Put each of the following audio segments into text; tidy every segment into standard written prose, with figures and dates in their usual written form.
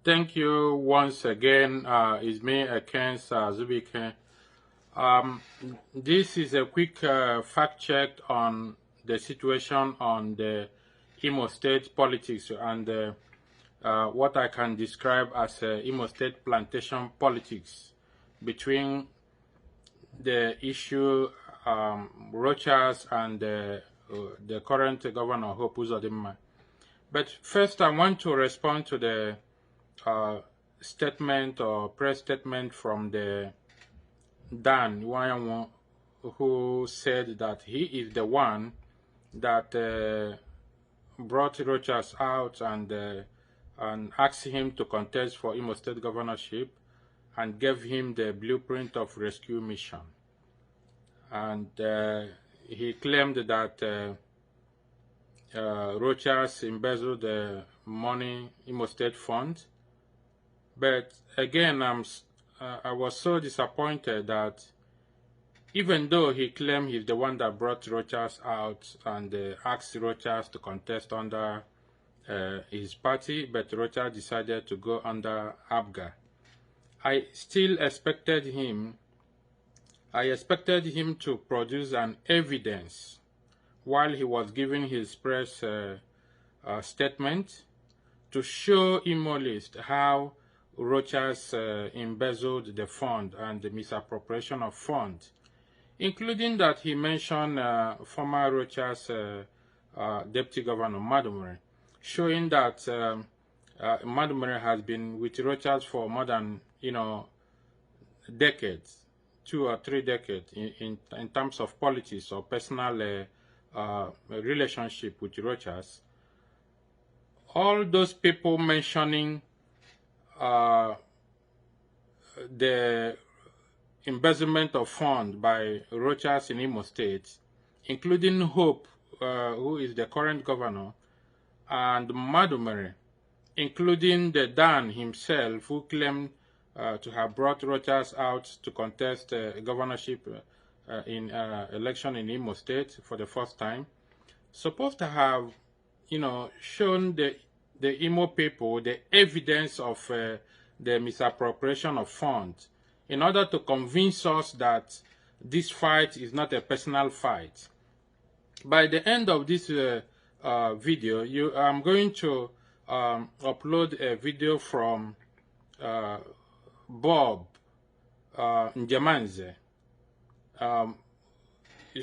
Thank you once again. It's me, Ken Zubike. Um, this is a quick fact check on the situation on the Imo State politics and what I can describe as Imo State plantation politics between the issue Rochas and the current governor, Hope Uzodimma. But first, I want to respond to the statement or press statement from the Dan Iwayanwo, who said that he is the one that brought Rochas out and asked him to contest for Imo State governorship and gave him the blueprint of rescue mission. And he claimed that Rochas embezzled the money Imo State fund. But again, I was so disappointed that even though he claimed he's the one that brought Rochas out and asked Rochas to contest under his party, but Rochas decided to go under ABGA. I expected him to produce an evidence while he was giving his press statement to show Imo List how Rochas embezzled the fund and the misappropriation of funds, including that he mentioned former Rochas Deputy Governor Madumere, showing that Madumere has been with Rochas for more than decades, 2 or 3 decades in terms of politics or personal relationship with Rochas. All those people mentioning the embezzlement of funds by Rochas in Imo State, including Hope, who is the current governor, and Madumere, including the Dan himself, who claimed to have brought Rochas out to contest governorship in election in Imo State for the first time, supposed to have, shown the Imo people the evidence of the misappropriation of funds in order to convince us that this fight is not a personal fight. By the end of this video, I'm going to upload a video from Bob Njemanze,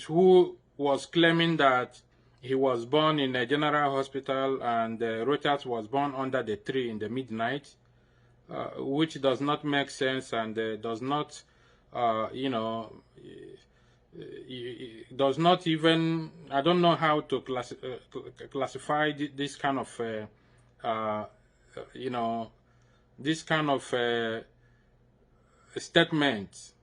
who was claiming that he was born in a general hospital and Rochas was born under the tree in the midnight, which does not make sense and does not, does not even, I don't know how to classify this kind of, this kind of statement,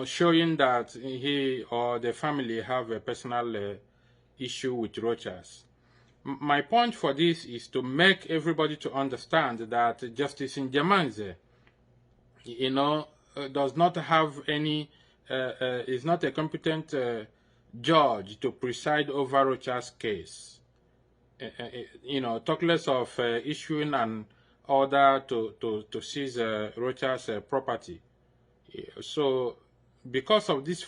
showing that he or the family have a personal issue with Rochas. My point for this is to make everybody to understand that Justice Njemanze, does not have any, is not a competent judge to preside over Rochas' case. Talk less of issuing an order to seize Rochas' property. So, because of this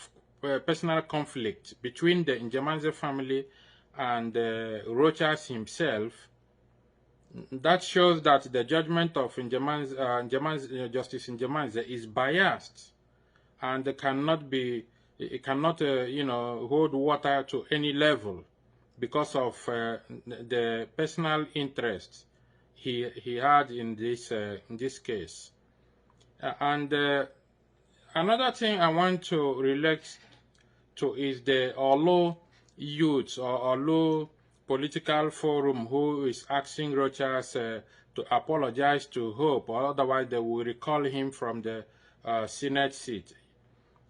personal conflict between the Njemanze family and Rochas himself, that shows that the judgment of Justice Njemanze is biased and cannot be, it cannot, hold water to any level because of the personal interest he had in this case. Another thing I want to relate to is the Olo youth or Olo political forum who is asking Rochas to apologize to Hope, or otherwise they will recall him from the Senate seat.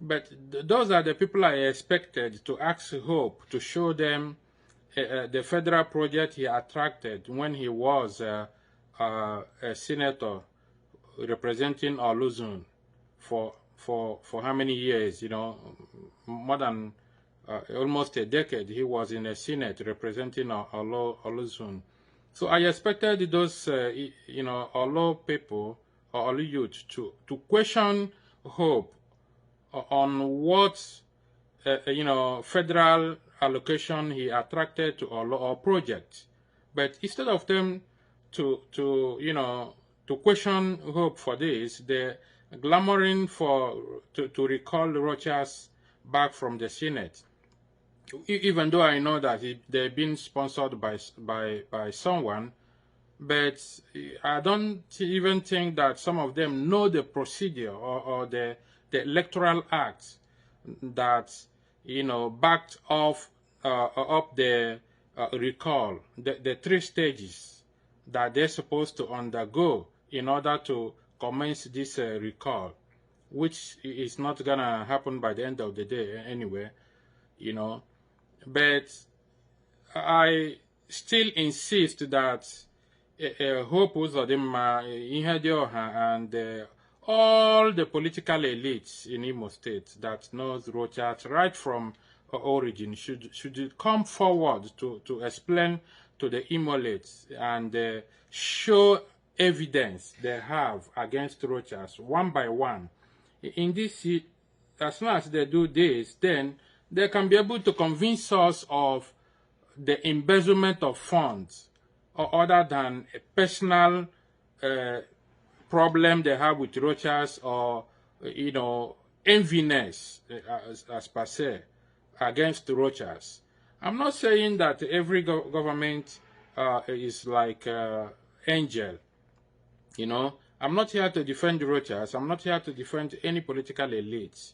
But those are the people I expected to ask Hope to show them the federal project he attracted when he was a senator representing Oluzun for how many years, more than almost a decade. He was in the Senate representing Oluzun. So I expected those, Olo people or Olo youth to question Hope on what, federal allocation he attracted to Olo or project. But instead of them to question Hope for this, they're clamoring to recall Rochas back from the Senate. Even though I know that they've been sponsored by someone, but I don't even think that some of them know the procedure or the electoral act that backed off up the recall, the three stages that they're supposed to undergo in order to commence this recall, which is not gonna happen by the end of the day anyway, you know. But I still insist that Hope Uzodimma, Ihedioha, and all the political elites in Imo State that knows Rochas right from origin should come forward to explain to the Imolates and show evidence they have against Rochas one by one. In this, as soon as they do this, then they can be able to convince us of the embezzlement of funds, or other than a personal problem they have with Rochas, or enviness as per se against Rochas. I'm not saying that every government is like angel. I'm not here to defend Rochas. I'm not here to defend any political elites.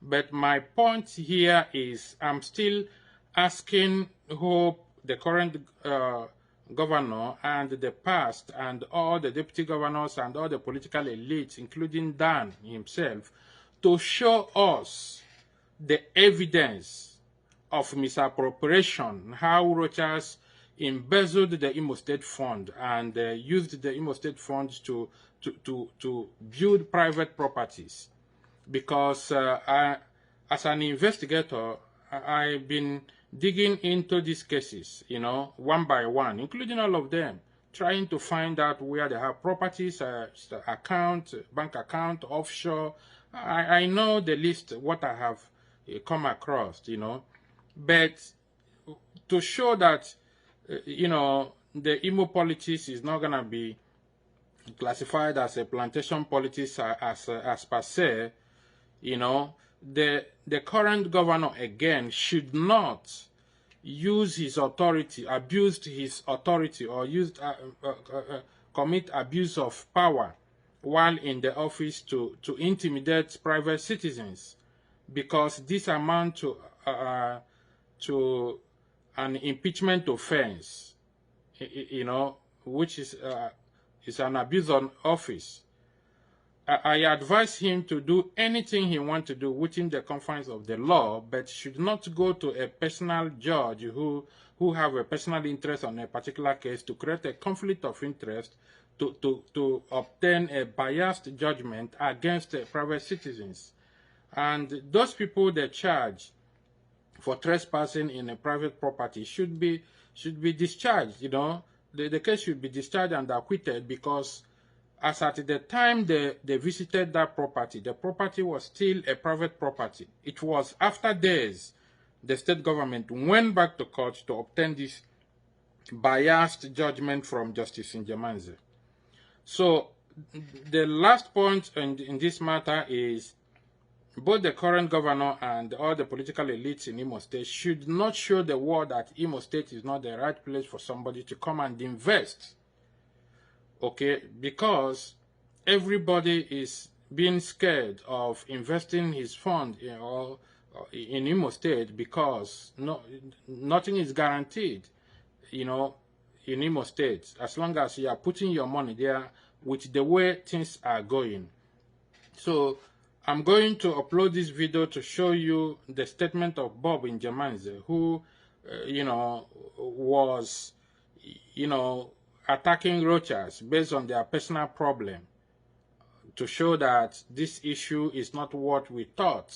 But my point here is I'm still asking Hope, the current governor, and the past, and all the deputy governors and all the political elites, including Dan himself, to show us the evidence of misappropriation, how Rochas embezzled the Imo State Fund and used the Imo State Fund to build private properties. Because as an investigator, I've been digging into these cases, one by one, including all of them, trying to find out where they have properties, bank account, offshore. I know the list, what I have come across, but to show that, the Imo politics is not going to be classified as a plantation politics as per se, the current governor again should not use his authority, abused his authority, or commit abuse of power while in the office to intimidate private citizens, because this amounts to an impeachment offense, which is an abuse of office. I advise him to do anything he wants to do within the confines of the law, but should not go to a personal judge who have a personal interest on a particular case to create a conflict of interest to obtain a biased judgment against private citizens. And those people they charge for trespassing in a private property should be discharged. The case should be discharged and acquitted, because as at the time they visited that property, the property was still a private property. It was after days the state government went back to court to obtain this biased judgment from Justice Njemanze. So the last point in this matter is both the current governor and all the political elites in Imo State should not show the world that Imo State is not the right place for somebody to come and invest. Okay, because everybody is being scared of investing his fund in Imo State, because nothing is guaranteed, in Imo State, as long as you are putting your money there with the way things are going. So I'm going to upload this video to show you the statement of Bob Njemanze, who, was, attacking Rochas based on their personal problem, to show that this issue is not what we thought.